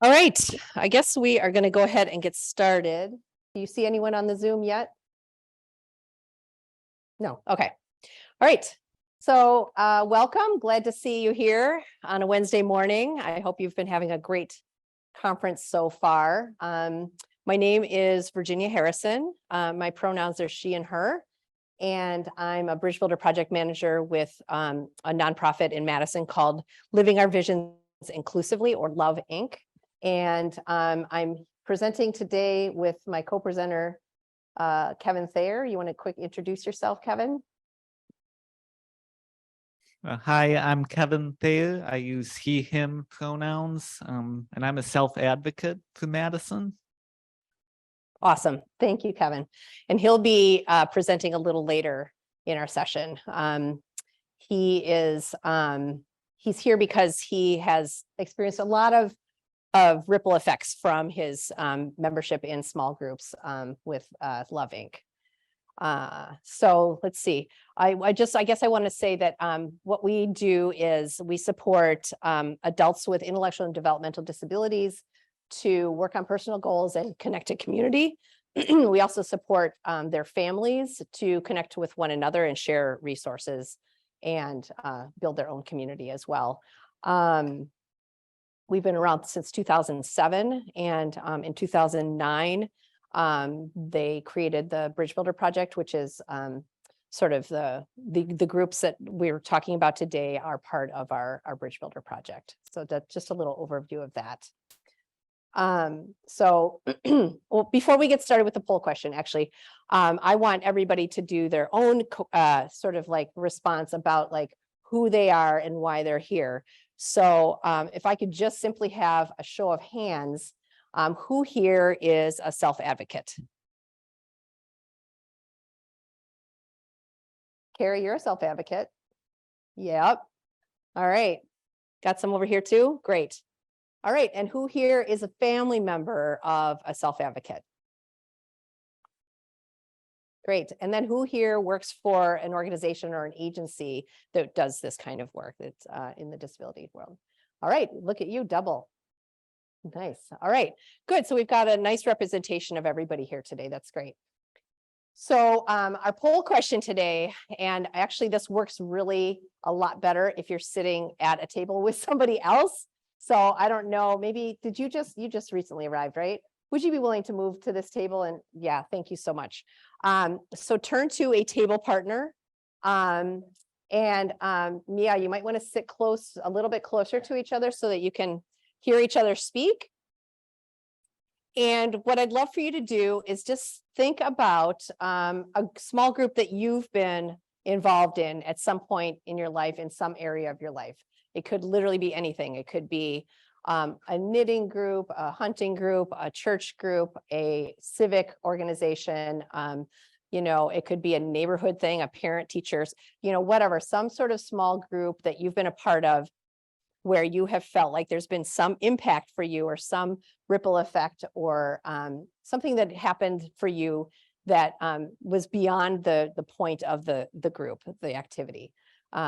All right, I guess we are going to go ahead and get started. Do you see anyone on the Zoom yet? No, okay. All right. So welcome, glad to see you here on a Wednesday morning. I hope you've been having a great conference so far. My name is Virginia Harrison. My pronouns are she and her, and I'm a Bridge Builder project manager with a nonprofit in Madison called Living Our Visions Inclusively, or Love Inc. And I'm presenting today with my co-presenter, Kevin Thayer. You want to quick introduce yourself, Kevin? Hi, I'm Kevin Thayer. I use he, him pronouns, and I'm a self-advocate for Madison. Awesome. Thank you, Kevin. And he'll be presenting a little later in our session. He's here because he has experienced a lot of ripple effects from his membership in small groups with Love Inc. So let's see. I guess I want to say that what we do is we support adults with intellectual and developmental disabilities to work on personal goals and connect to community. We also support their families to connect with one another and share resources and build their own community as well. We've been around since 2007, and in 2009, they created the Bridge Builder Project, which is sort of the groups that we're talking about today are part of our Bridge Builder Project. So that's just a little overview of that. So well, before we get started with the poll question, actually, I want everybody to do their own sort of like response about like who they are and why they're here. So if I could just simply have a show of hands, who here is a self-advocate? Carrie, you're a self-advocate. Yep. All right. Got some over here too? Great. All right. And who here is a family member of a self-advocate? Great. And then who here works for an organization or an agency that does this kind of work that's in the disability world? All right. Look at you, double. Nice. All right, good. So we've got a nice representation of everybody here today. That's great. So our poll question today, and actually this works really a lot better if you're sitting at a table with somebody else. So I don't know, maybe you just recently arrived, right? Would you be willing to move to this table? And yeah, thank you so much. So turn to a table partner. And Mia, you might want to sit close, a little bit closer to each other so that you can hear each other speak. And what I'd love for you to do is just think about a small group that you've been involved in at some point in your life, in some area of your life. It could literally be anything. It could be a knitting group, a hunting group, a church group, a civic organization. You know, it could be a neighborhood thing, a parent, teachers, you know, whatever, some sort of small group that you've been a part of where you have felt like there's been some impact for you or some ripple effect or something that happened for you that was beyond the point of the group, the activity.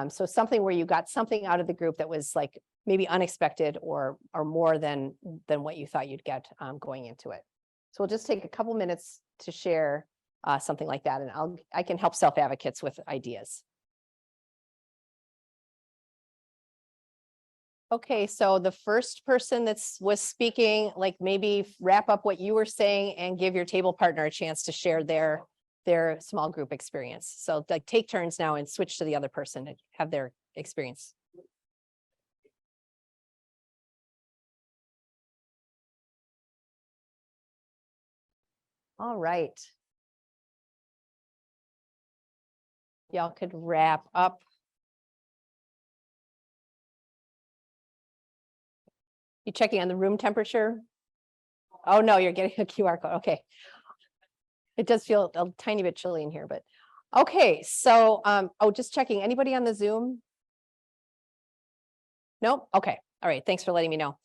So something where you got something out of the group that was like maybe unexpected or more than what you thought you'd get going into it. So we'll just take a couple minutes to share something like that, and I can help self-advocates with ideas. Okay, so the first person was speaking, like maybe wrap up what you were saying and give your table partner a chance to share their small group experience. So like take turns now and switch to the other person and have their experience. All right. Y'all could wrap up. You checking on the room temperature? Oh no, you're getting a QR code. Okay. It does feel a tiny bit chilly in here, but okay. So, oh, just checking. Anybody on the Zoom? Nope. Okay. All right. Thanks for letting me know.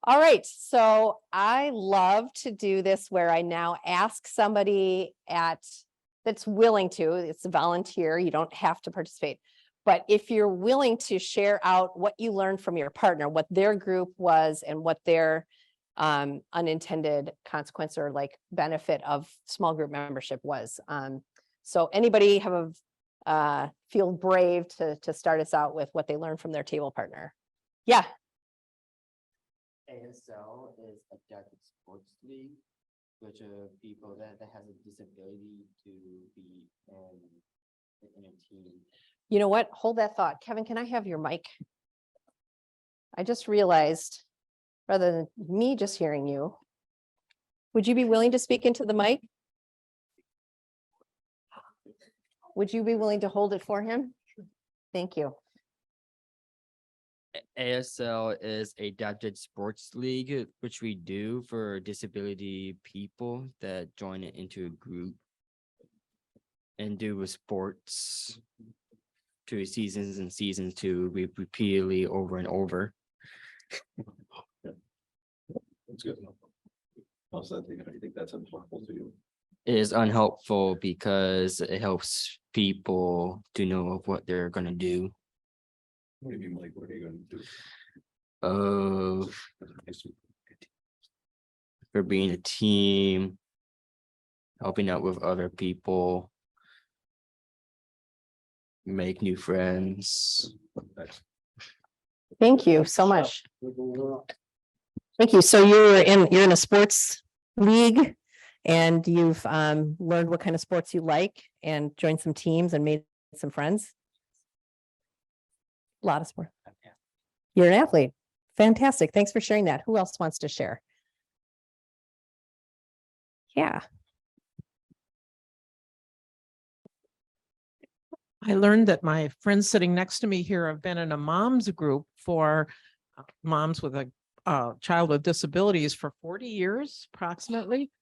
All right. So I love to do this where I now ask somebody that's willing to, it's a volunteer. You don't have to participate. But if you're willing to share out what you learned from your partner, what their group was and what their unintended consequence or like benefit of small group membership was. So anybody have feel brave to start us out with what they learned from their table partner? Yeah. ASL is Adaptive Sports League, which are people that has a disability to be in a team. You know what? Hold that thought. Kevin, can I have your mic? I just realized, rather than me just hearing you, would you be willing to speak into the mic? Would you be willing to hold it for him? Thank you. ASL is Adapted Sports League, which we do for disability people that join it into a group and do with sports to seasons and seasons to repeatedly over and over. That's good. Also, I think that's unhelpful to you. It is unhelpful because it helps people to know what they're gonna do. What do you mean, like, what are you gonna do? For being a team, helping out with other people, make new friends. Thank you so much. Thank you. So you're in a sports league and you've learned what kind of sports you like and joined some teams and made some friends. A lot of sport. You're an athlete. Fantastic. Thanks for sharing that. Who else wants to share? Yeah. I learned that my friends sitting next to me here have been in a mom's group for moms with a child with disabilities for 40 years approximately.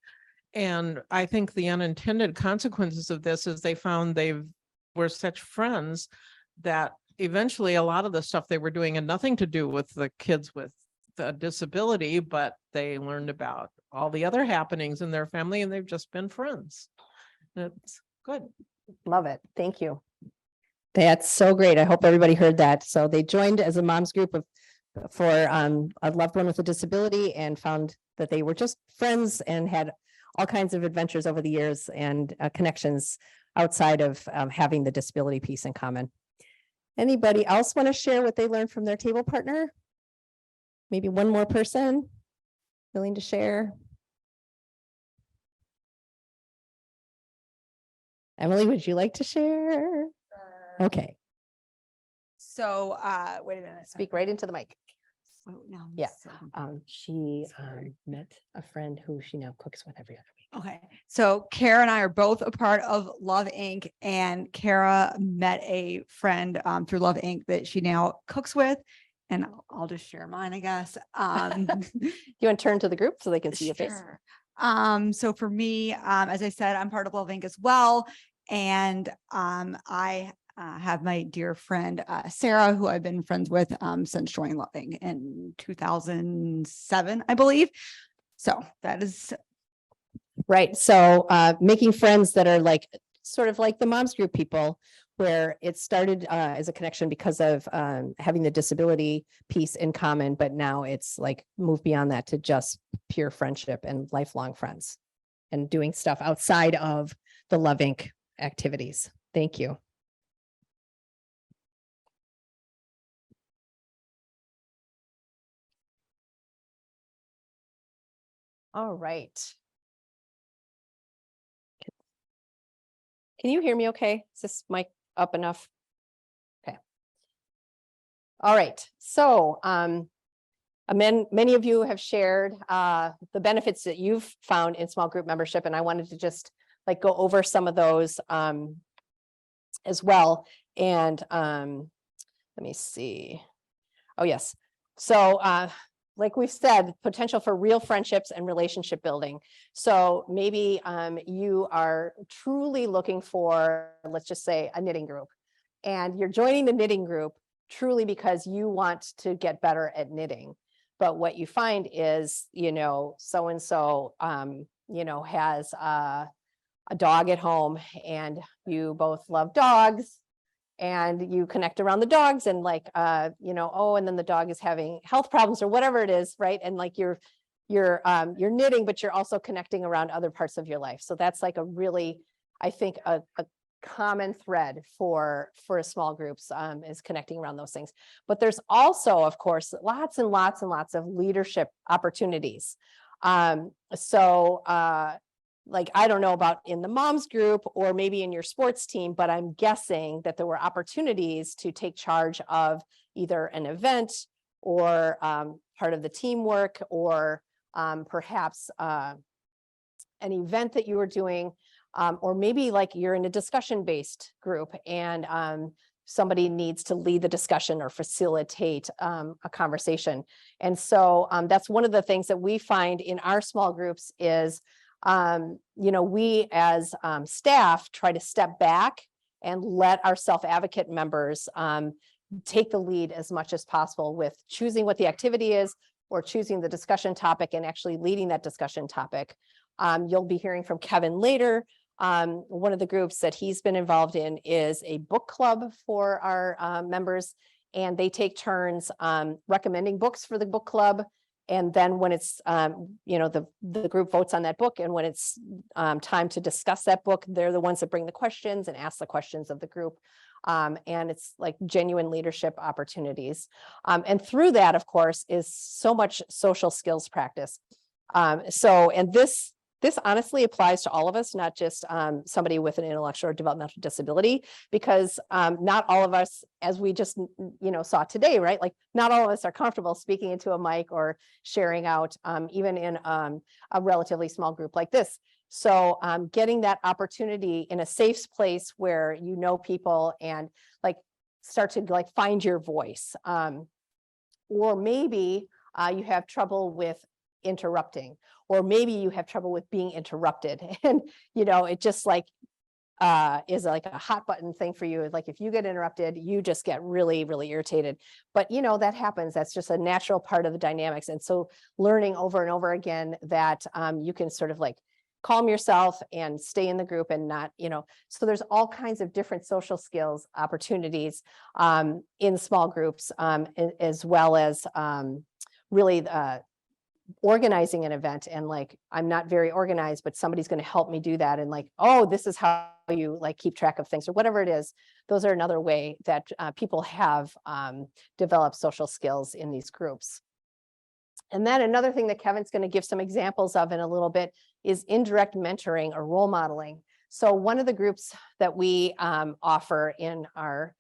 And I think the unintended consequences of this is they found were such friends that eventually a lot of the stuff they were doing had nothing to do with the kids with the disability, but they learned about all the other happenings in their family and they've just been friends. It's good. Love it. Thank you. That's so great. I hope everybody heard that. So they joined as a mom's group for a loved one with a disability and found that they were just friends and had all kinds of adventures over the years and connections outside of having the disability piece in common. Anybody else want to share what they learned from their table partner? Maybe one more person willing to share? Emily, would you like to share? Okay, So, wait a minute. speak right into the mic. Oh, no. Yeah. She met a friend who she now cooks with every other week. Okay, so Kara and I are both a part of Love Inc. and Kara met a friend through Love Inc. that she now cooks with. And I'll just share mine, I guess. You want to turn to the group so they can see your face? Sure. So for me, as I said, I'm part of Love Inc. as well. And I have my dear friend, Sarah, who I've been friends with since joining Love Inc. in 2007, I believe. So that is Right. So making friends that are like sort of like the moms group people, where it started as a connection because of having the disability piece in common, but now it's like moved beyond that to just pure friendship and lifelong friends and doing stuff outside of the Love Inc. activities. Thank you. All right. Can you hear me okay? Is this mic up enough? Okay. All right. So many of you have shared the benefits that you've found in small group membership, and I wanted to just like go over some of those as well. And let me see. Oh, yes. So like we've said, potential for real friendships and relationship building. So maybe you are truly looking for, let's just say, a knitting group, and you're joining the knitting group truly because you want to get better at knitting. But what you find is, so-and-so, has a dog at home and you both love dogs and you connect around the dogs and like, and then the dog is having health problems or whatever it is, right? And like you're you're knitting, but you're also connecting around other parts of your life. So that's like a really, I think, a common thread for small groups is connecting around those things. But there's also, of course, lots and lots and lots of leadership opportunities. Like, I don't know about in the moms group or maybe in your sports team, but I'm guessing that there were opportunities to take charge of either an event or part of the teamwork, or perhaps an event that you were doing, or maybe like you're in a discussion-based group and somebody needs to lead the discussion or facilitate a conversation. And so that's one of the things that we find in our small groups is, we as staff try to step back and let our self-advocate members take the lead as much as possible with choosing what the activity is or choosing the discussion topic and actually leading that discussion topic. You'll be hearing from Kevin later. One of the groups that he's been involved in is a book club for our members, and they take turns recommending books for the book club. And then when it's, the group votes on that book, and when it's time to discuss that book, they're the ones that bring the questions and ask the questions of the group. And it's like genuine leadership opportunities. And through that, of course, is so much social skills practice. And this honestly applies to all of us, not just somebody with an intellectual or developmental disability, because not all of us, as we just saw today, right? Like not all of us are comfortable speaking into a mic or sharing out, even in a relatively small group like this. So getting that opportunity in a safe place where you know people and like start to like find your voice, or maybe you have trouble with interrupting, or maybe you have trouble with being interrupted, and it just like is like a hot button thing for you. Like if you get interrupted, you just get really, really irritated. But that happens. That's just a natural part of the dynamics. And so learning over and over again that you can sort of like calm yourself and stay in the group and not, so there's all kinds of different social skills opportunities in small groups, as well as really organizing an event. And like, I'm not very organized, but somebody's going to help me do that. And like, oh, this is how you like keep track of things or whatever it is. Those are another way that people have developed social skills in these groups. And then another thing that Kevin's going to give some examples of in a little bit is indirect mentoring or role modeling. So one of the groups that we offer in our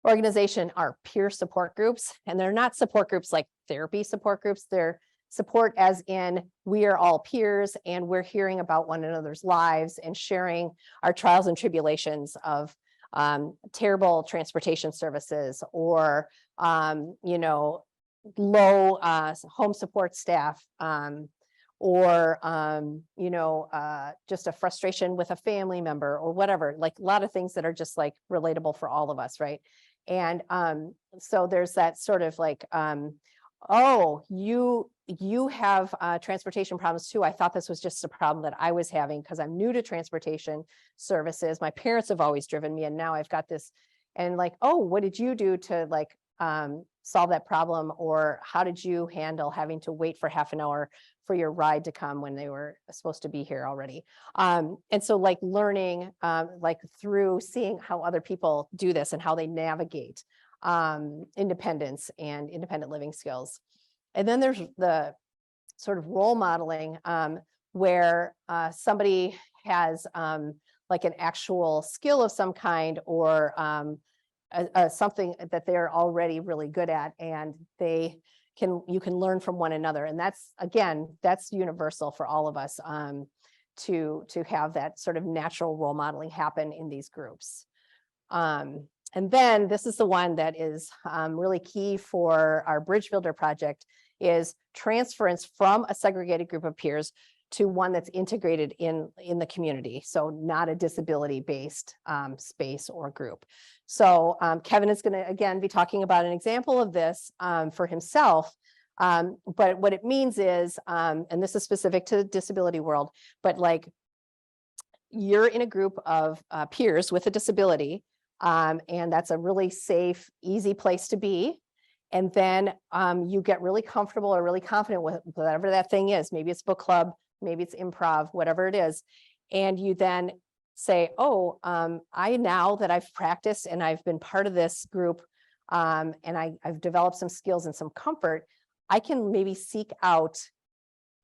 organization are peer support groups, and they're not support groups like therapy support groups. They're support as in we are all peers and we're hearing about one another's lives and sharing our trials and tribulations of terrible transportation services, or low home support staff, or just a frustration with a family member or whatever, like a lot of things that are just like relatable for all of us, right? And so there's that sort of like, oh, you have transportation problems too. I thought this was just a problem that I was having because I'm new to transportation services. My parents have always driven me, and now I've got this. And like, oh, what did you do to like solve that problem? Or how did you handle having to wait for half an hour for your ride to come when they were supposed to be here already? And so like learning like through seeing how other people do this and how they navigate independence and independent living skills. And then there's the sort of role modeling where somebody has like an actual skill of some kind, or something that they're already really good at, and you can learn from one another. And that's, again, that's universal for all of us to have that sort of natural role modeling happen in these groups. And then this is the one that is really key for our Bridge Builder project, is transference from a segregated group of peers to one that's integrated in the community. So not a disability-based space or group. So Kevin is going to, again, be talking about an example of this for himself. But what it means is, and this is specific to the disability world, but like you're in a group of peers with a disability, and that's a really safe, easy place to be. And then you get really comfortable or really confident with whatever that thing is. Maybe it's book club, maybe it's improv, whatever it is. And you then say, oh, I now that I've practiced and I've been part of this group and I've developed some skills and some comfort, I can maybe seek out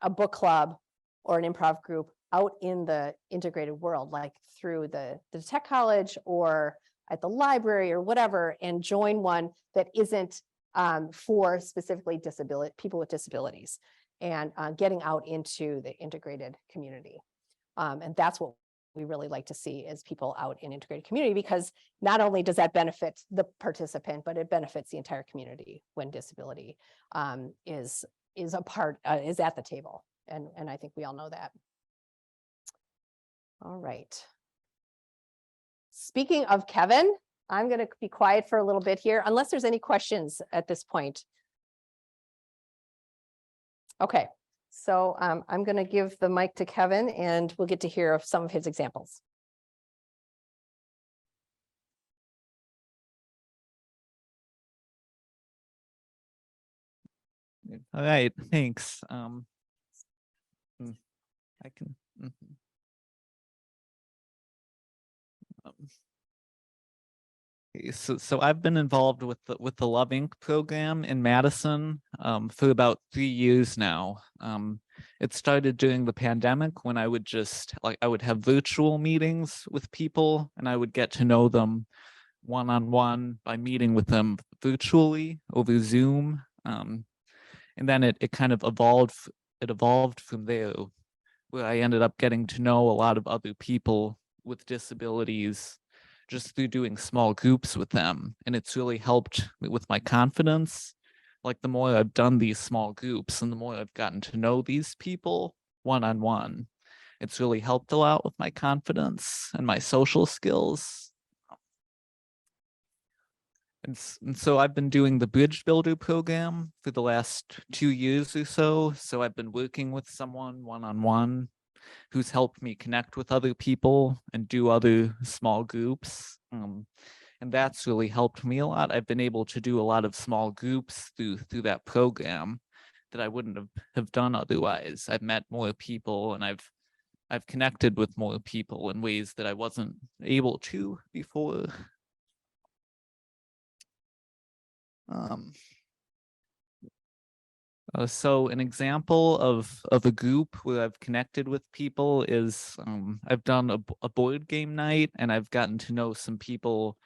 a book club or an improv group out in the integrated world, like through the tech college or at the library or whatever, and join one that isn't for specifically people with disabilities, and getting out into the integrated community. And that's what we really like to see is people out in integrated community, because not only does that benefit the participant, but it benefits the entire community when disability is a part, is at the table. And I think we all know that. All right. Speaking of Kevin, I'm going to be quiet for a little bit here, unless there's any questions at this point. Okay, so I'm going to give the mic to Kevin and we'll get to hear of some of his examples. All right, thanks. I can. So I've been involved with the Love Inc. program in Madison for about 3 years now. It started during the pandemic when I would I would have virtual meetings with people and I would get to know them one-on-one by meeting with them virtually over Zoom. And then it kind of evolved from there, where I ended up getting to know a lot of other people with disabilities just through doing small groups with them. And it's really helped with my confidence. Like the more I've done these small groups and the more I've gotten to know these people one-on-one, it's really helped a lot with my confidence and my social skills. And so I've been doing the Bridge Builder program for the last 2 years or so. So I've been working with someone one-on-one who's helped me connect with other people and do other small groups. And that's really helped me a lot. I've been able to do a lot of small groups through that program that I wouldn't have done otherwise. I've met more people and I've connected with more people in ways that I wasn't able to before. So an example of a group where I've connected with people is I've done a board game night and I've gotten to know some people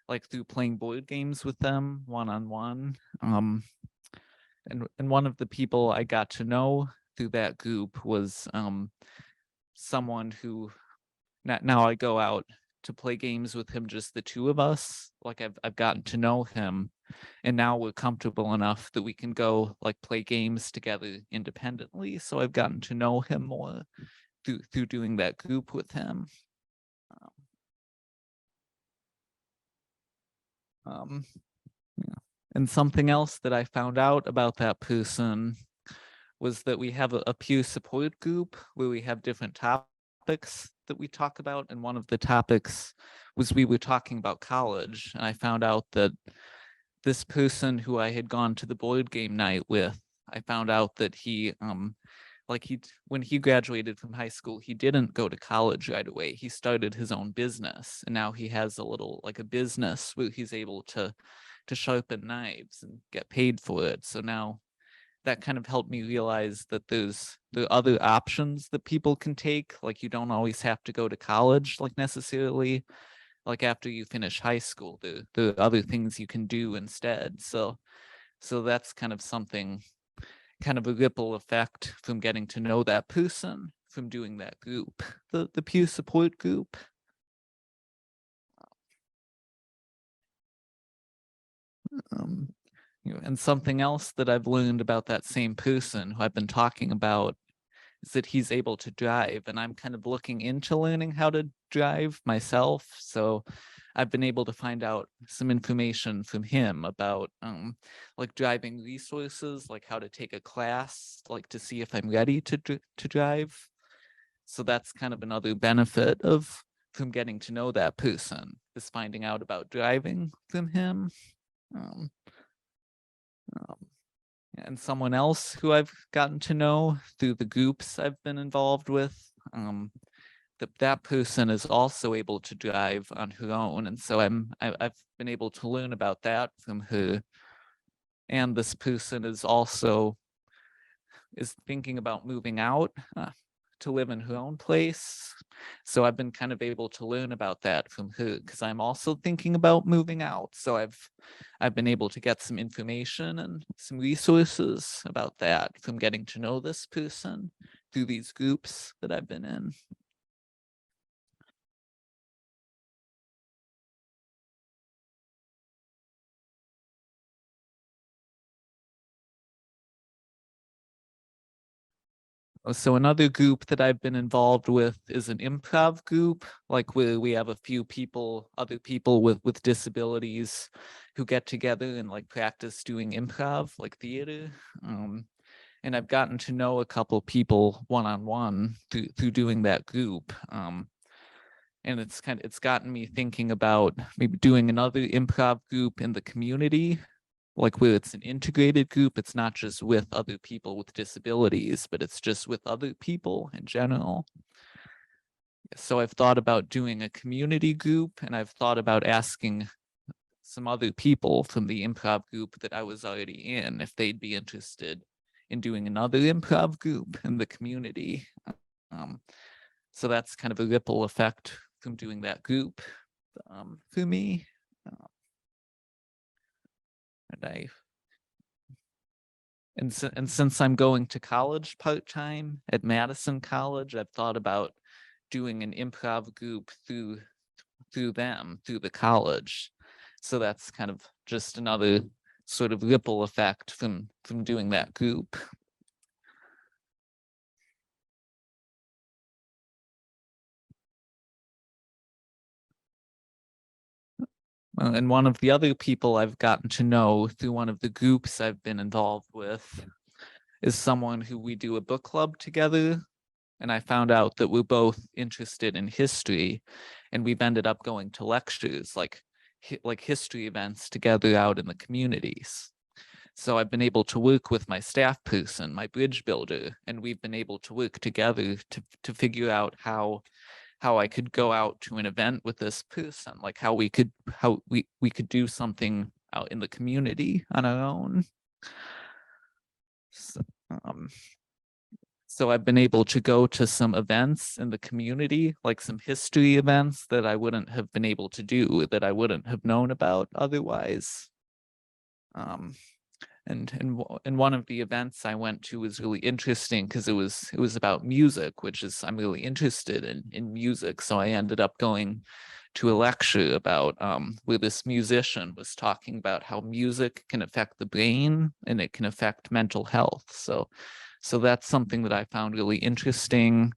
like through playing board games with them one-on-one. And one of the people I got to know through that group was someone who now I go out to play games with him, just the two of us. Like I've gotten to know him. And now we're comfortable enough that we can go like play games together independently. So I've gotten to know him more through doing that group with him. Yeah. And something else that I found out about that person was that we have a peer support group where we have different topics that we talk about. And one of the topics was we were talking about college. And I found out that this person who I had gone to the board game night with, I found out that when he graduated from high school, he didn't go to college right away. He started his own business, and now he has a business where he's able to sharpen knives and get paid for it. So now that kind of helped me realize that there are other options that people can take. Like you don't always have to go to college, like necessarily. Like after you finish high school, there are other things you can do instead. So that's kind of something, kind of a ripple effect from getting to know that person, from doing that group, the peer support group. And something else that I've learned about that same person who I've been talking about is that he's able to drive, and I'm kind of looking into learning how to drive myself. So I've been able to find out some information from him about like driving resources, like how to take a class, like to see if I'm ready to drive. So that's kind of another benefit from getting to know that person, is finding out about driving from him. And someone else who I've gotten to know through the groups I've been involved with, that person is also able to drive on her own. And so I've been able to learn about that from her. And this person is thinking about moving out to live in her own place. So I've been kind of able to learn about that from her because I'm also thinking about moving out. So I've been able to get some information and some resources about that from getting to know this person through these groups that I've been in. So another group that I've been involved with is an improv group, like where we have a few people, other people with disabilities who get together and like practice doing improv, like theater. And I've gotten to know a couple people one-on-one through doing that group. And it's gotten me thinking about maybe doing another improv group in the community, like where it's an integrated group. It's not just with other people with disabilities, but it's just with other people in general. So I've thought about doing a community group, and I've thought about asking some other people from the improv group that I was already in if they'd be interested in doing another improv group in the community. So that's kind of a ripple effect from doing that group for me. And since I'm going to college part-time at Madison College, I've thought about doing an improv group through the college. So that's kind of just another sort of ripple effect from doing that group. And one of the other people I've gotten to know through one of the groups I've been involved with is someone who we do a book club together. And I found out that we're both interested in history, and we've ended up going to lectures, like history events together out in the communities. So I've been able to work with my staff person, my bridge builder, and we've been able to work together to figure out how I could go out to an event with this person, like how we could do something out in the community on our own. So I've been able to go to some events in the community, like some history events that I wouldn't have been able to do, that I wouldn't have known about otherwise. And one of the events I went to was really interesting because it was about music, which is I'm really interested in music. So I ended up going to a lecture about where this musician was talking about how music can affect the brain and it can affect mental health. So that's something that I found really interesting.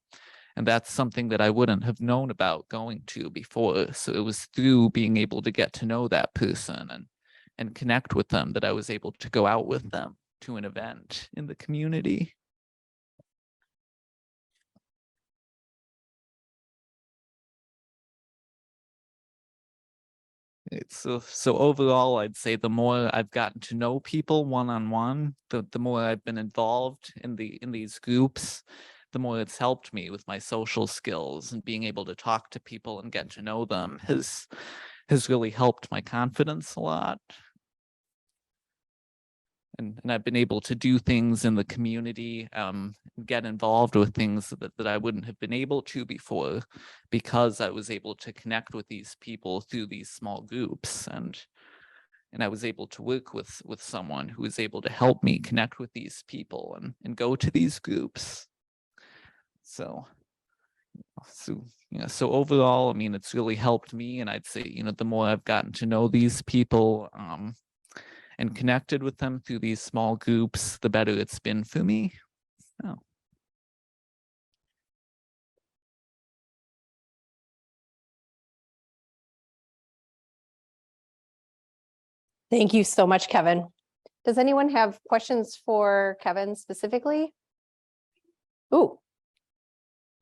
And that's something that I wouldn't have known about going to before. So it was through being able to get to know that person and connect with them that I was able to go out with them to an event in the community. So overall, I'd say the more I've gotten to know people one-on-one, the more I've been involved in these groups, the more it's helped me with my social skills, and being able to talk to people and get to know them has really helped my confidence a lot. And I've been able to do things in the community, get involved with things that I wouldn't have been able to before, because I was able to connect with these people through these small groups, and I was able to work with someone who was able to help me connect with these people and go to these groups. So overall, I mean, it's really helped me, and I'd say, the more I've gotten to know these people, and connected with them through these small groups, the better it's been for me. Oh. Thank you so much, Kevin. Does anyone have questions for Kevin specifically? Ooh.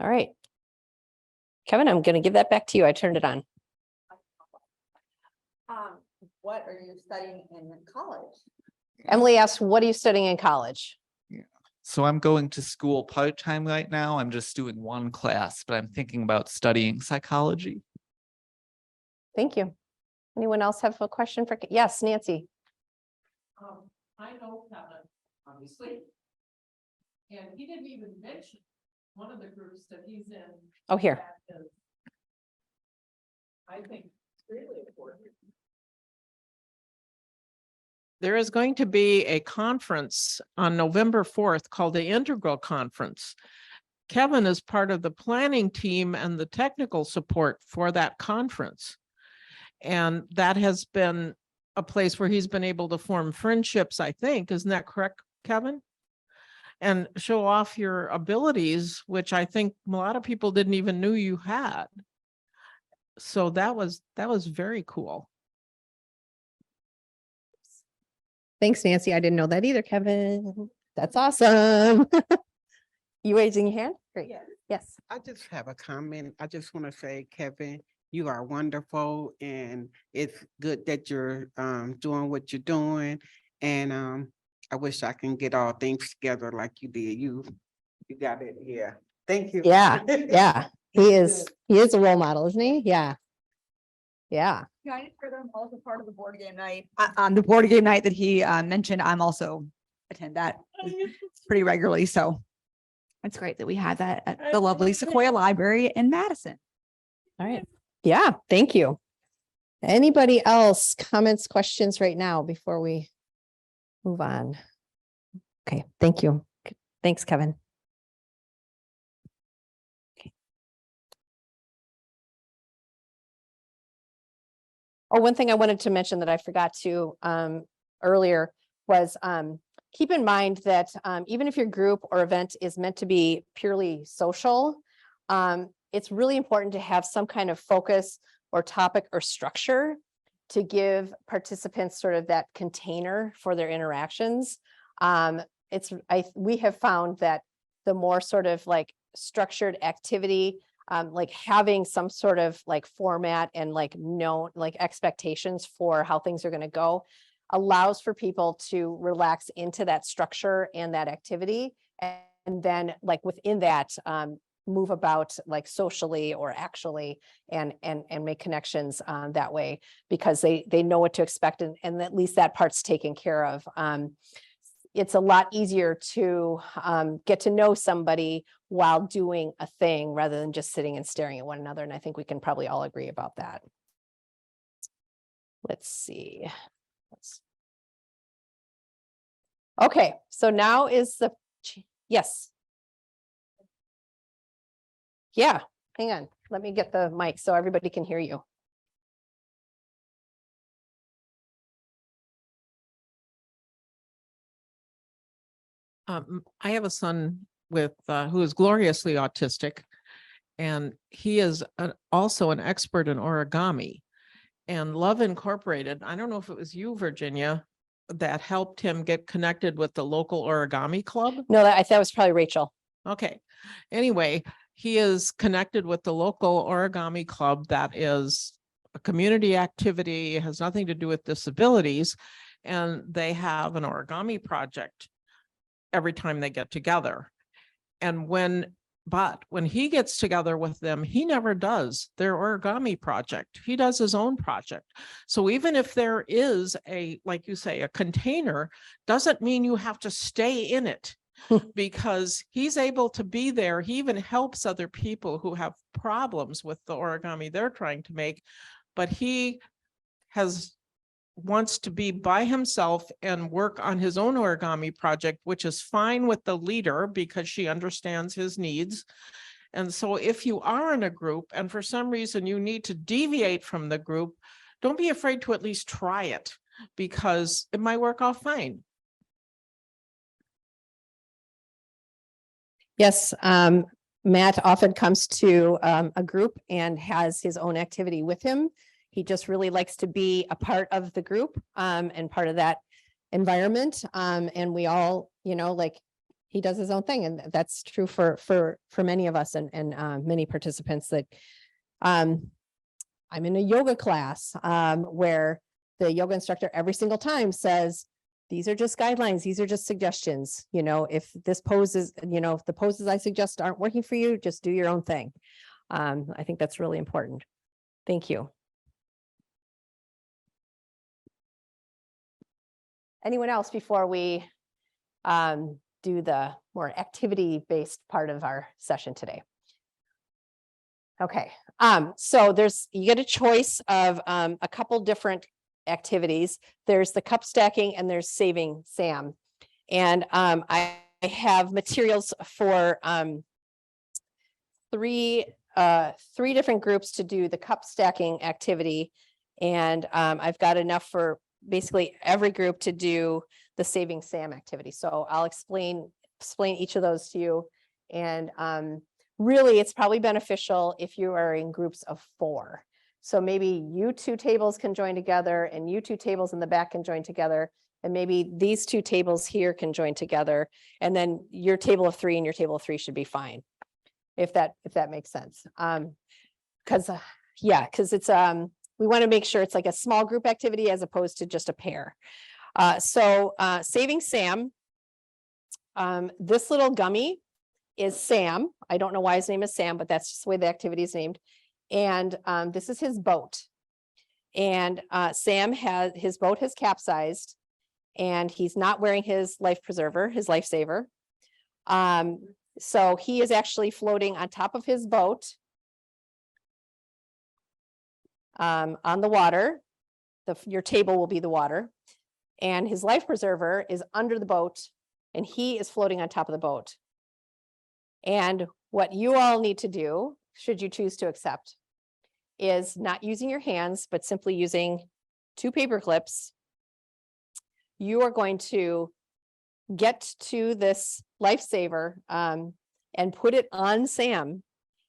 All right. Kevin, I'm going to give that back to you. I turned it on. What are you studying in college? Emily asked, what are you studying in college? So I'm going to school part-time right now. I'm just doing one class, but I'm thinking about studying psychology. Thank you. Anyone else have a question for, yes, Nancy? I know Kevin, obviously. And he didn't even mention one of the groups that he's in. Oh, here. that is, I think really important. There is going to be a conference on November 4th called the Integral Conference. Kevin is part of the planning team and the technical support for that conference. And that has been a place where he's been able to form friendships, I think. Isn't that correct, Kevin? And show off your abilities, which I think a lot of people didn't even knew you had. So that was very cool. Thanks, Nancy. I didn't know that either, Kevin. That's awesome. You raising your hand? Great. Yes. Yes. I just have a comment. I just want to say, Kevin, you are wonderful and it's good that you're doing what you're doing. And I wish I can get all things together like you did. You got it. Yeah. Thank you. Yeah, yeah. He is a role model, isn't he? Yeah. Yeah. Yeah, I didn't hear that I'm also part of the board game night. The board game night that he mentioned, I'm also attend that pretty regularly. So it's great that we had that at the lovely Sequoia Library in Madison. All right. Yeah, thank you. Anybody else comments, questions right now before we move on? Okay, thank you. Thanks, Kevin. Oh, one thing I wanted to mention that I forgot to earlier was keep in mind that even if your group or event is meant to be purely social, it's really important to have some kind of focus or topic or structure to give participants sort of that container for their interactions. We have found that the more sort of like structured activity, like having some sort of like format and like expectations for how things are going to go allows for people to relax into that structure and that activity. And then like within that, move about like socially or actually and make connections that way because they know what to expect and at least that part's taken care of. It's a lot easier to get to know somebody while doing a thing rather than just sitting and staring at one another. And I think we can probably all agree about that. Let's see. Okay, so now is yes. Yeah, hang on. Let me get the mic so everybody can hear you. I have a son with who is gloriously autistic, and he is also an expert in origami. And Love Incorporated, I don't know if it was you, Virginia, that helped him get connected with the local origami club. No, I thought it was probably Rachel. Okay. Anyway, he is connected with the local origami club that is a community activity, has nothing to do with disabilities, and they have an origami project every time they get together. And when he gets together with them, he never does their origami project. He does his own project. So even if there is like you say, a container, doesn't mean you have to stay in it because he's able to be there. He even helps other people who have problems with the origami they're trying to make, but he wants to be by himself and work on his own origami project, which is fine with the leader because she understands his needs. And so if you are in a group and for some reason you need to deviate from the group, don't be afraid to at least try it because it might work out fine. Yes, Matt often comes to a group and has his own activity with him. He just really likes to be a part of the group and part of that environment. And we all, like he does his own thing. And that's true for many of us and many participants that I'm in a yoga class where the yoga instructor every single time says, These are just guidelines. These are just suggestions. You know, if this pose is, you know, if the poses I suggest aren't working for you, just do your own thing. I think that's really important. Thank you. Anyone else before we do the more activity-based part of our session today? Okay, so you get a choice of a couple different activities. There's the cup stacking and there's saving Sam. And I have materials for three different groups to do the cup stacking activity. And I've got enough for basically every group to do the saving Sam activity. So I'll explain each of those to you. And really, it's probably beneficial if you are in groups of 4. So maybe you 2 tables can join together and you 2 tables in the back can join together. And maybe these 2 tables here can join together. And then your table of 3 and your table of 3 should be fine. If that makes sense. Because it's we want to make sure it's like a small group activity as opposed to just a pair. So saving Sam, this little gummy is Sam. I don't know why his name is Sam, but that's just the way the activity is named. And this is his boat. And Sam his boat has capsized and he's not wearing his life preserver, his lifesaver. So he is actually floating on top of his boat on the water. Your table will be the water. And his life preserver is under the boat and he is floating on top of the boat. And what you all need to do, should you choose to accept, is not using your hands, but simply using 2 paper clips. You are going to get to this lifesaver and put it on Sam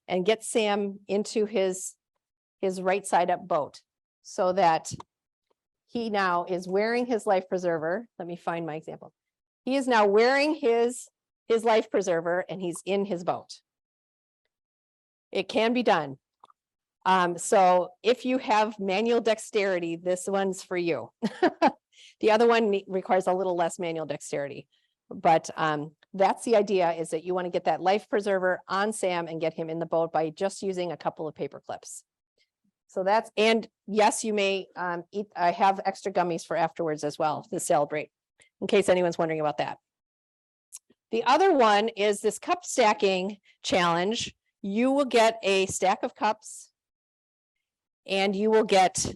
and get Sam into his right side up boat so that he now is wearing his life preserver. Let me find my example. He is now wearing his life preserver and he's in his boat. It can be done. So if you have manual dexterity, this one's for you. The other one requires a little less manual dexterity, but that's the idea, is that you want to get that life preserver on Sam and get him in the boat by just using a couple of paper clips. So that's, and yes, you may eat, I have extra gummies for afterwards as well to celebrate, in case anyone's wondering about that. The other one is this cup stacking challenge. You will get a stack of cups and you will get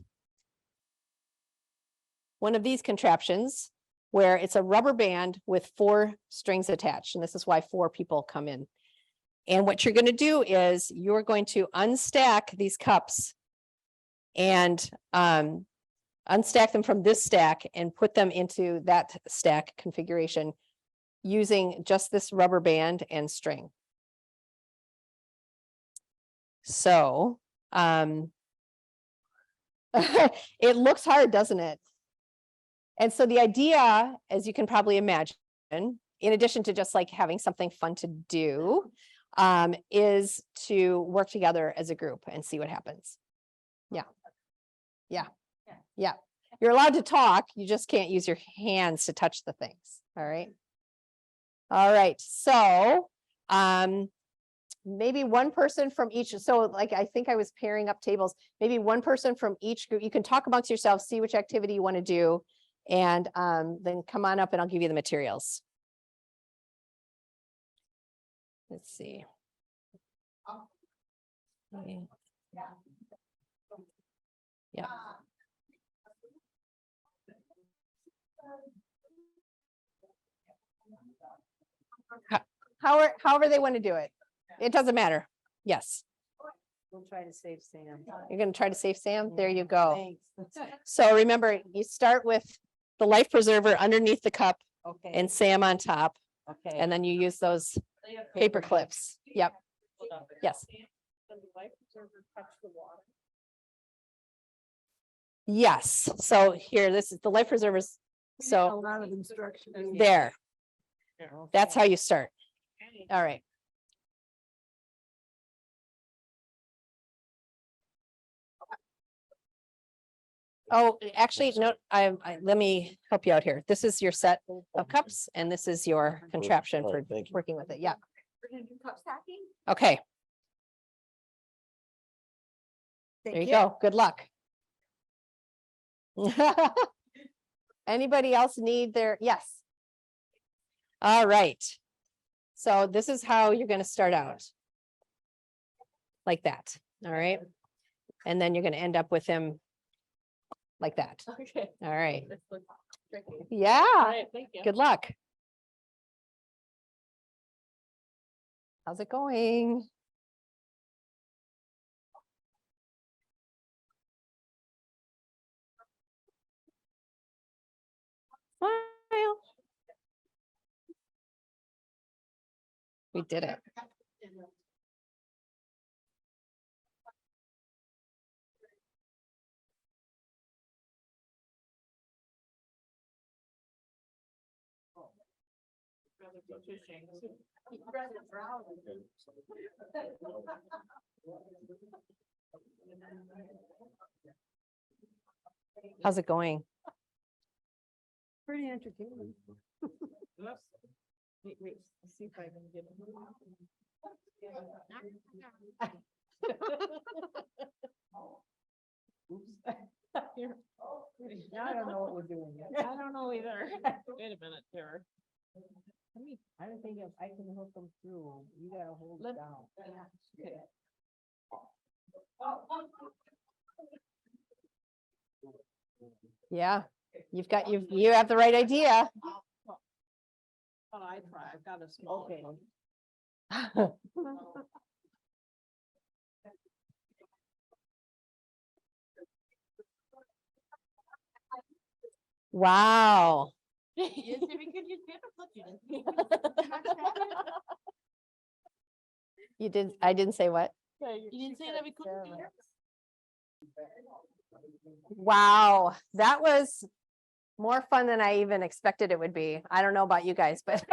one of these contraptions where it's a rubber band with 4 strings attached. And this is why 4 people come in. And what you're going to do is you're going to unstack these cups and unstack them from this stack and put them into that stack configuration using just this rubber band and string. So it looks hard, doesn't it? And so the idea, as you can probably imagine, in addition to just like having something fun to do, is to work together as a group and see what happens. Yeah. You're allowed to talk, you just can't use your hands to touch the things. All right. So maybe one person from each. So like, I think I was pairing up tables, maybe one person from each group. You can talk amongst yourselves, see which activity you want to do, and then come on up and I'll give you the materials. Let's see. Yeah. However they want to do it. It doesn't matter. Yes. We'll try to save Sam. You're going to try to save Sam? There you go. Thanks. So remember, you start with the life preserver underneath the cup Okay. and Sam on top, Okay. and then you use those paper clips. Yep. Yes. Yes. So here, this is the life preservers. A So lot of instruction. there, that's how you start. All right. Oh, actually, no, let me help you out here. This is your set of cups and this is your contraption for working with it. Yeah. We're gonna do cup stacking. Okay, there you go. Good luck. Anybody else need their, yes. All right. So this is how you're gonna start out. Like that, all right? And then you're gonna end up with him like that. Okay. All right, This looks tricky. All yeah, right, thank you. good luck. How's it going? Smile. We did it. How's it going? Pretty entertaining. Wait, let's see if I can get. Here. I don't know what we're doing yet. I don't know either. Wait a minute, here. I don't think if I can hook them through, you gotta hold it down. Okay. Yeah, you have the right idea. Oh, I try. I've got a small Okay. one. Wow. You did, I didn't say what? You didn't say that we couldn't do it? Wow, that was more fun than I even expected it would be. I don't know about you guys, but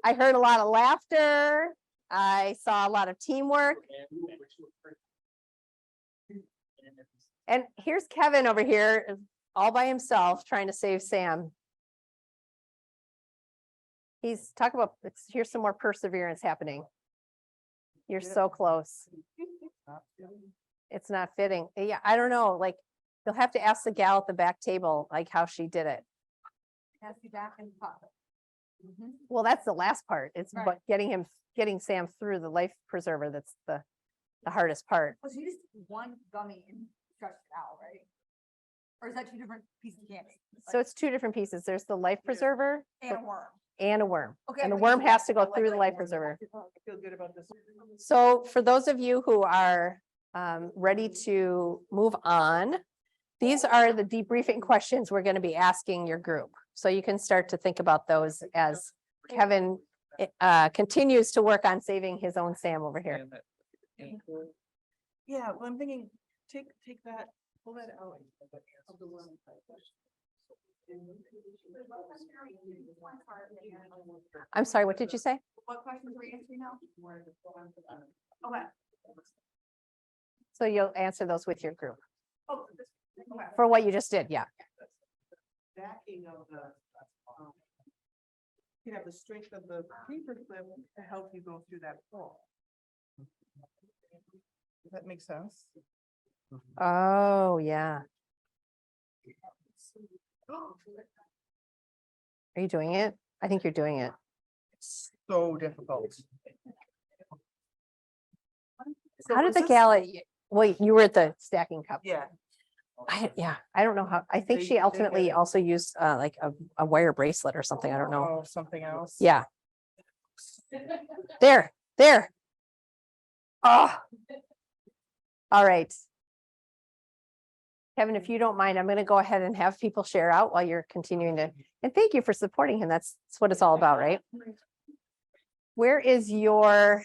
I heard a lot of laughter. I saw a lot of teamwork. And here's Kevin over here, all by himself, trying to save Sam. He's talking about, here's some more perseverance happening. You're so close. It's not fitting. Yeah, I don't know, like, you'll have to ask the gal at the back table, like how she did it. Has to be back in the pocket. Well, that's the last part. It's Right. but getting Sam through the life preserver. That's the hardest part. Well, so you just one gummy and stretch it out, right? Or is that two different pieces of candy? So it's two different pieces. There's the life preserver And a worm. and a worm. Okay, And the but worm you- has to go like through the life worm. preserver. I feel good about this. So for those of you who are ready to move on, these are the debriefing questions we're going to be asking your group. So you can start to think about those as Kevin continues to work on saving his own Sam over here. Yeah, well, I'm thinking, take that, pull that out. of the worm type. I'm sorry, what did you say? What questions are we answering now? Okay. So you'll answer those with your group Oh, okay. for what you just did. Yeah. Backing of the. You have the strength of the paper clip to help you go through that fall. Does that make sense? Oh, yeah. Are you doing it? I think you're doing it. So difficult. How did the gal, wait, you were at the stacking cup. Yeah. I don't know how, I think They- she they ultimately did it. also used like a wire bracelet or something. I don't know. Oh, something else. Yeah. There. Oh. All right. Kevin, if you don't mind, I'm going to go ahead and have people share out while you're continuing to, and thank you for supporting him. That's what it's all about, right? Where is your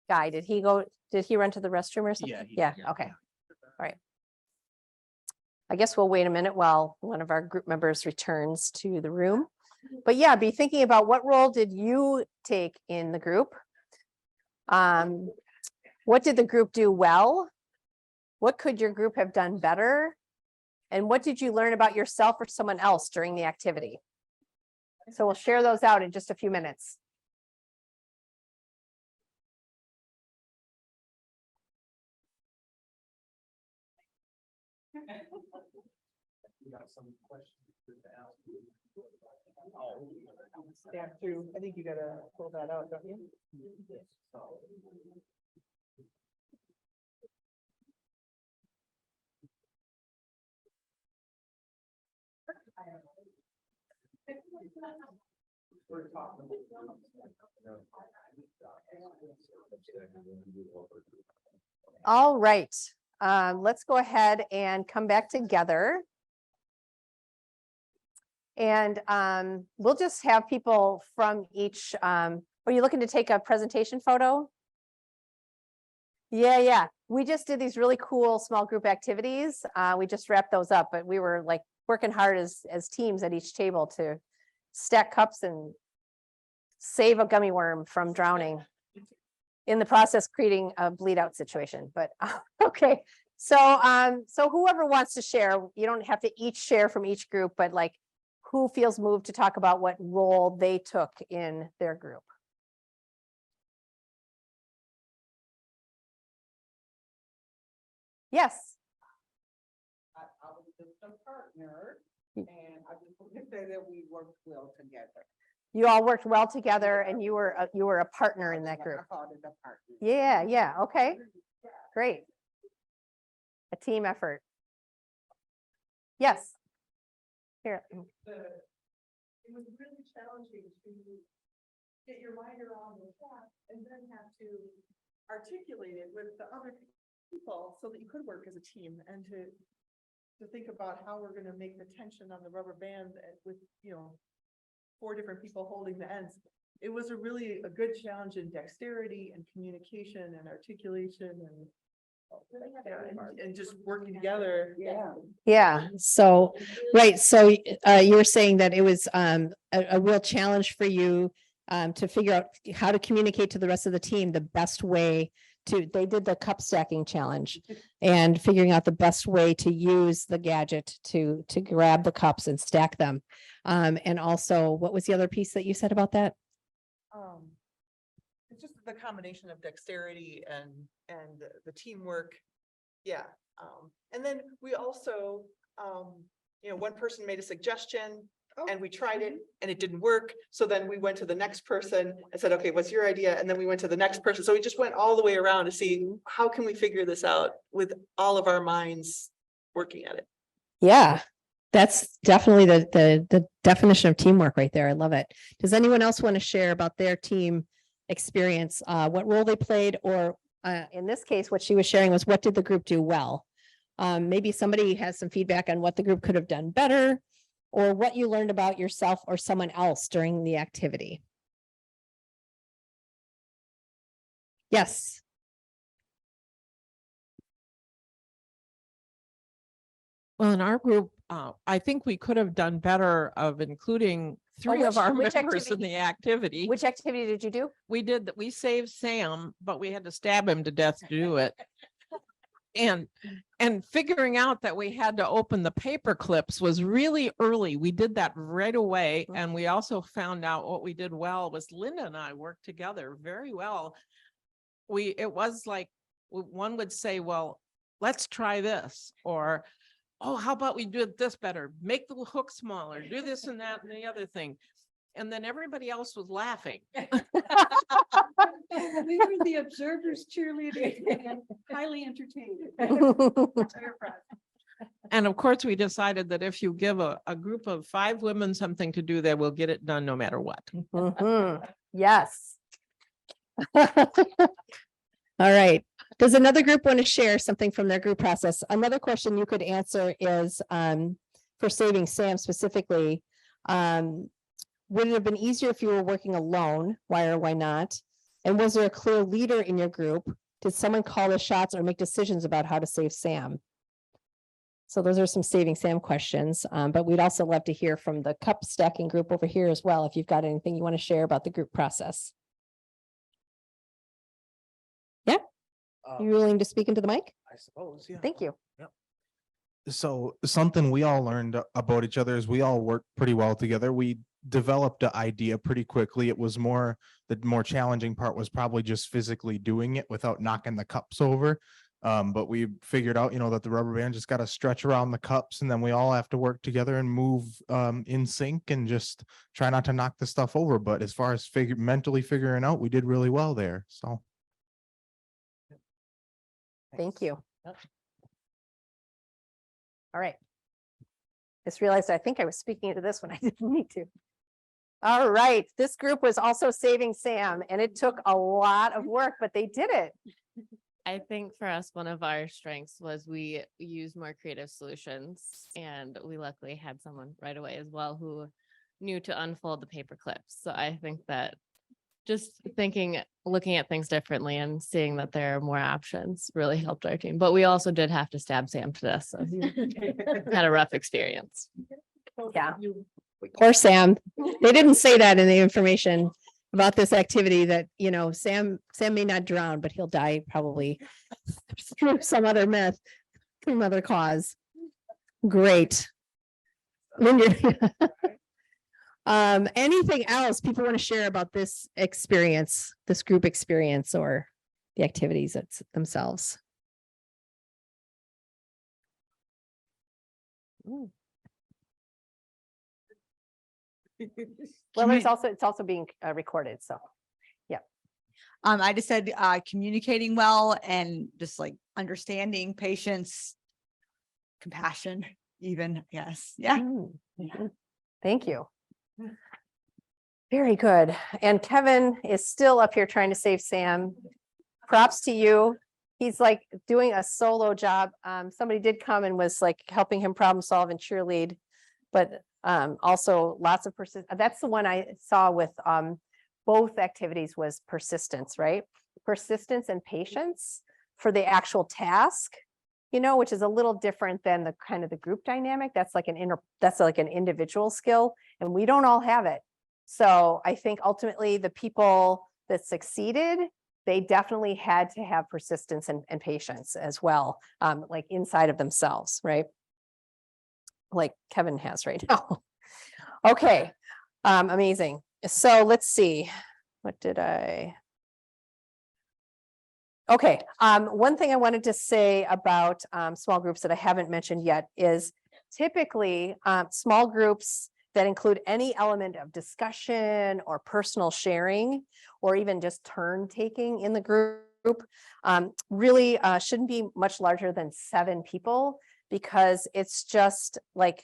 guy? Did he run to the restroom or something? Yeah, okay. All right. I guess we'll wait a minute while one of our group members returns to the room. But yeah, be thinking about what role did you take in the group? What did the group do well? What could your group have done better? And what did you learn about yourself or someone else during the activity? So we'll share those out in just a few minutes. Stamp through, I think you gotta pull that out, don't you? All right, let's go ahead and come back together. And we'll just have people from each, are you looking to take a presentation photo? Yeah. We just did these really cool small group activities. We just wrapped those up, but we were like working hard as teams at each table to stack cups and save a gummy worm from drowning. In the process, creating a bleed out situation, but okay. So whoever wants to share, you don't have to each share from each group, but like who feels moved to talk about what role they took in their group? Yes. I was just a partner, and I just want to say that we worked well together. You all worked well together and you were a partner in that group. I called it a partner. Yeah, okay, great. A team effort. Yes. Here. It was really challenging to get your mind around the task and then have to articulate it with the other people so that you could work as a team and to think about how we're gonna make the tension on the rubber band with, 4 different people holding the ends. It was a good challenge in dexterity and communication and articulation and just working together. Yeah, so, right, so you were saying that it was a real challenge for you to figure out how to communicate to the rest of the team the best way they did the cup stacking challenge and figuring out the best way to use the gadget to grab the cups and stack them. And also, what was the other piece that you said about that? It's just the combination of dexterity and the teamwork. Yeah. And then we also, one person made a suggestion and we tried it and it didn't work. So then we went to the next person and said, okay, what's your idea? And then we went to the next person. So we just went all the way around to see how can we figure this out with all of our minds working at it. Yeah, that's definitely the definition of teamwork right there. I love it. Does anyone else want to share about their team experience, what role they played, or in this case, what she was sharing was what did the group do well? Maybe somebody has some feedback on what the group could have done better, or what you learned about yourself or someone else during the activity. Yes. Well, in our group, I think we could have done better of including 3 of our which members in activity? the activity. Which activity did you do? We saved Sam, but we had to stab him to death to do it. And figuring out that we had to open the paper clips was really early. We did that right away. And we also found out what we did well was Linda and I worked together very well. It was like one would say, well, let's try this, or, oh, how about we do it this better? Make the hook smaller, do this and that and the other thing. And then everybody else was laughing. We were the observers cheerleading and highly entertained. And of course, we decided that if you give a group of 5 women something to do, they will get it done no matter what. Mhm. Yes. All right. Does another group want to share something from their group process? Another question you could answer is for Saving Sam specifically. Would it have been easier if you were working alone? Why or why not? And was there a clear leader in your group? Did someone call the shots or make decisions about how to save Sam? So those are some Saving Sam questions, but we'd also love to hear from the cup stacking group over here as well, if you've got anything you want to share about the group process. Yeah, you willing to speak into the mic? I suppose, yeah. Thank you. So something we all learned about each other is we all work pretty well together. We developed an idea pretty quickly. It was the more challenging part was probably just physically doing it without knocking the cups over. But we figured out, that the rubber band just got to stretch around the cups, and then we all have to work together and move in sync and just try not to knock the stuff over. But as far as mentally figuring out, we did really well there. So. Thank you. All right. Just realized I think I was speaking into this when I didn't need to. All right, this group was also saving Sam, and it took a lot of work, but they did it. I think for us, one of our strengths was we used more creative solutions, and we luckily had someone right away as well who knew to unfold the paper clips. So I think that just looking at things differently and seeing that there are more options really helped our team. But we also did have to stab Sam to death. So he had a rough experience. Yeah. Poor Sam. They didn't say that in the information about this activity that, Sam may not drown, but he'll die probably through some other some other cause. Great. Anything else people want to share about this experience, this group experience, or the activities themselves? Ooh. Well, it's also being recorded, so. I just said, communicating well and just like understanding, patience, compassion, even, yes, yeah. Thank you. Very good. And Kevin is still up here trying to save Sam. Props to you. He's like doing a solo job. Somebody did come and was like helping him problem solve and cheerlead, but also lots of that's the one I saw with both activities was persistence, right? Persistence and patience for the actual task, which is a little different than the kind of the group dynamic. That's like an individual skill, and we don't all have it. So I think ultimately the people that succeeded, they definitely had to have persistence and patience as well, like inside of themselves, right? Like Kevin has right now. Okay, amazing. So let's see, okay, one thing I wanted to say about small groups that I haven't mentioned yet is typically small groups that include any element of discussion or personal sharing, or even just turn taking in the group, really shouldn't be much larger than 7 people, because it's just like,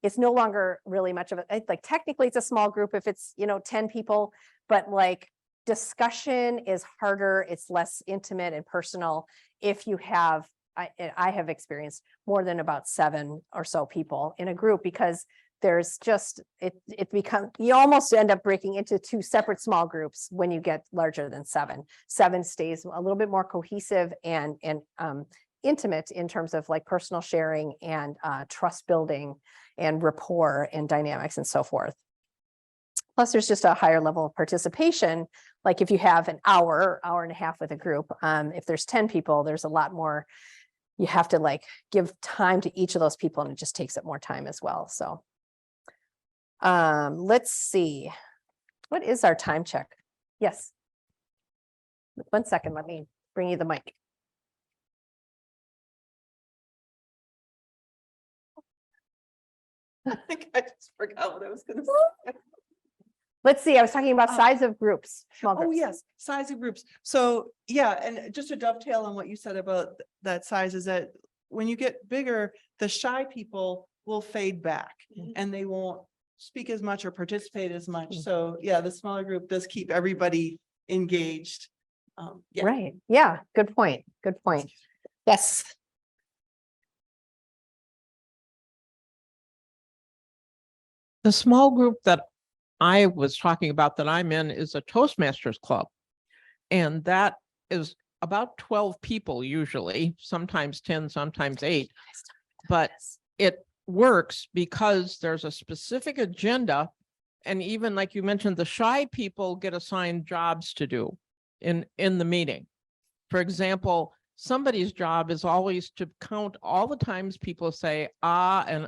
it's no longer really much of a, like technically it's a small group if it's, 10 people, but like discussion is harder, it's less intimate and personal if you have, I have experienced more than about 7 or so people in a group, because there's just, it becomes, you almost end up breaking into 2 separate small groups when you get larger than 7. 7 stays a little bit more cohesive and intimate in terms of like personal sharing and trust building and rapport and dynamics and so forth. Plus, there's just a higher level of participation. Like if you have an hour and a half with a group, if there's 10 people, there's a lot more, you have to like give time to each of those people, and it just takes up more time as well. So let's see, what is our time check? Yes. 1 second, let me bring you the mic. I think I just forgot what I was gonna say. Let's see, I was talking about size of groups, small Oh, groups. yes, size of groups. So, yeah, and just to dovetail on what you said about that size is that when you get bigger, the shy people will fade back and they won't speak as much or participate as much. So yeah, the smaller group does keep everybody engaged. Yeah. Right, yeah, good point, good point. Yes. The small group that I was talking about that I'm in is a Toastmasters club. And that is about 12 people usually, sometimes 10, sometimes 8. But it works because there's a specific agenda. And even like you mentioned, the shy people get assigned jobs to do in the meeting. For example, somebody's job is always to count all the times people say ah and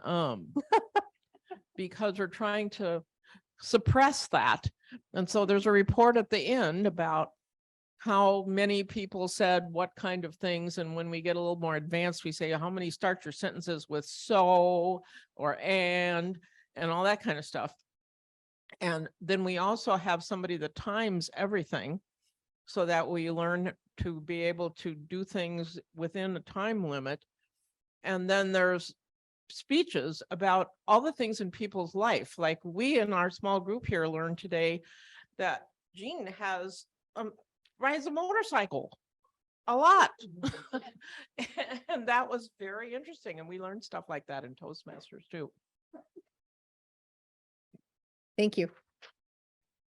because we're trying to suppress that. And so there's a report at the end about how many people said what kind of things. And when we get a little more advanced, we say how many start your sentences with so or and all that kind of stuff. And then we also have somebody that times everything so that we learn to be able to do things within a time limit. And then there's speeches about all the things in people's life. Like we in our small group here learned today that Jean has rides a motorcycle a lot. And that was very interesting. And we learned stuff like that in Toastmasters too. Thank you.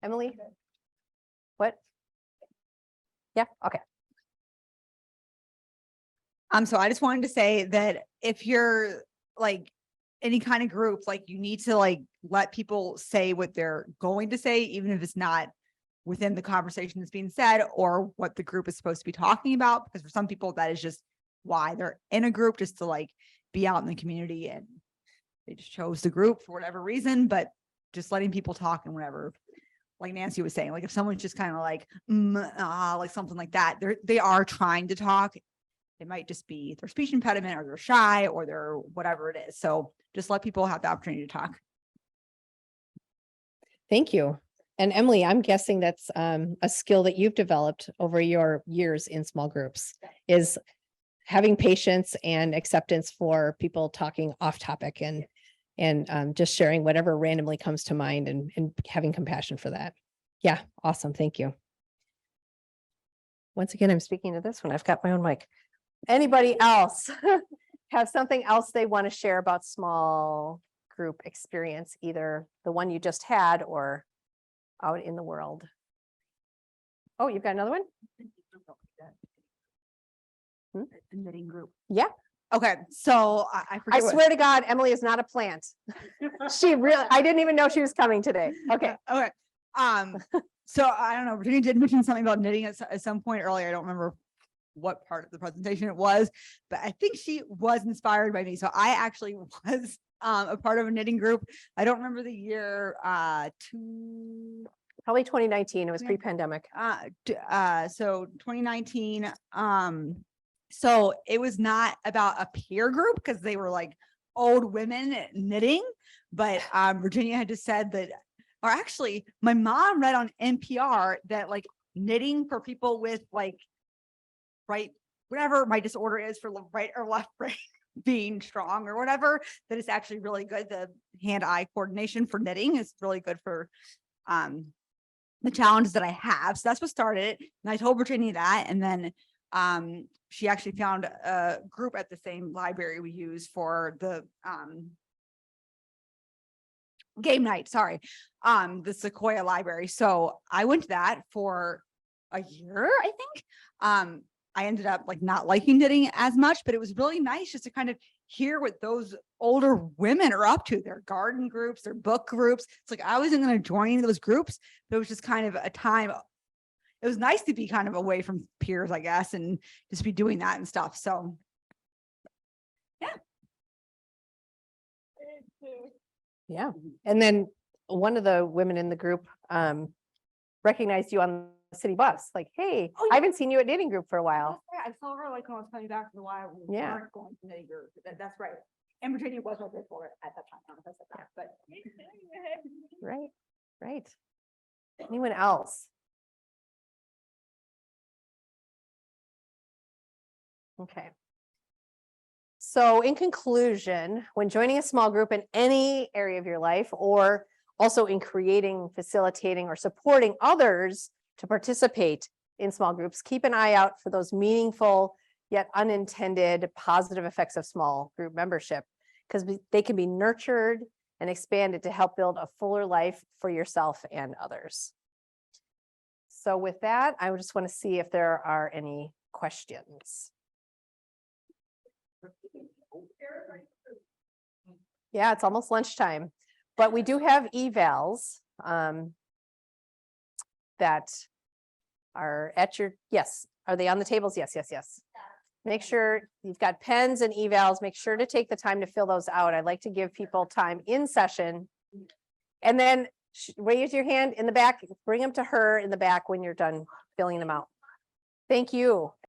Emily? What? Yeah, okay. So I just wanted to say that if you're like any kind of group, like you need to like let people say what they're going to say, even if it's not within the conversation that's being said or what the group is supposed to be talking about. Because for some people, that is just why they're in a group, just to like be out in the community, and they just chose the group for whatever reason. But just letting people talk and whatever, like Nancy was saying, like if someone's just kind of like, like something like that, they are trying to talk. It might just be their speech impediment or they're shy or they're whatever it is. So just let people have the opportunity to talk. Thank you. And Emily, I'm guessing that's a skill that you've developed over your years in small groups, is having patience and acceptance for people talking off topic and just sharing whatever randomly comes to mind and having compassion for that. Yeah, awesome. Thank you. Once again, I'm speaking to this one. I've got my own mic. Anybody else have something else they want to share about small group experience, either the one you just had or out in the world? Oh, you've got another one? The knitting group. Yeah. Okay. So I I forget what- swear to God, Emily is not a plant. She really, I didn't even know she was coming today. Okay. Okay. So I don't know, Virginia did mention something about knitting at some point earlier. I don't remember what part of the presentation it was, but I think she was inspired by me. So I actually was a part of a knitting group. I don't remember the year, Probably 2019. It was Yeah. pre-pandemic. So 2019. So it was not about a peer group because they were like old women knitting, but Virginia had just said that, or actually my mom read on NPR that like knitting for people with like whatever my disorder is for right or left brain being strong or whatever, that it's actually really good. The hand-eye coordination for knitting is really good for the challenges that I have. So that's what started it. And I told Virginia that. And then she actually found a group at the same library we use for the game night, sorry, the Sequoia Library. So I went to that for a year, I think. I ended up like not liking knitting as much, but it was really nice just to kind of hear what those older women are up to, their garden groups, their book groups. It's like I wasn't going to join those groups, but it was just kind of a time. It was nice to be kind of away from peers, I guess, and just be doing that and stuff. So yeah. Yeah. And then one of the women in the group recognized you on the city bus, like, hey, Oh, I haven't seen you at knitting group for a while. I saw her like when I was coming back from the wild. Yeah. Going to knitting group. That's right. And Virginia was right there for it at that time. I don't know if I said that, but Right, right. Anyone else? Okay. So in conclusion, when joining a small group in any area of your life, or also in creating, facilitating, or supporting others to participate in small groups, keep an eye out for those meaningful yet unintended positive effects of small group membership, because they can be nurtured and expanded to help build a fuller life for yourself and others. So with that, I just want to see if there are any questions. Yeah, it's almost lunchtime, but we do have evals that are at your, yes, are they on the tables? Yes, yes, yes. Make sure you've got pens and evals. Make sure to take the time to fill those out. I'd like to give people time in session. And then raise your hand in the back, bring them to her in the back when you're done filling them out. Thank you.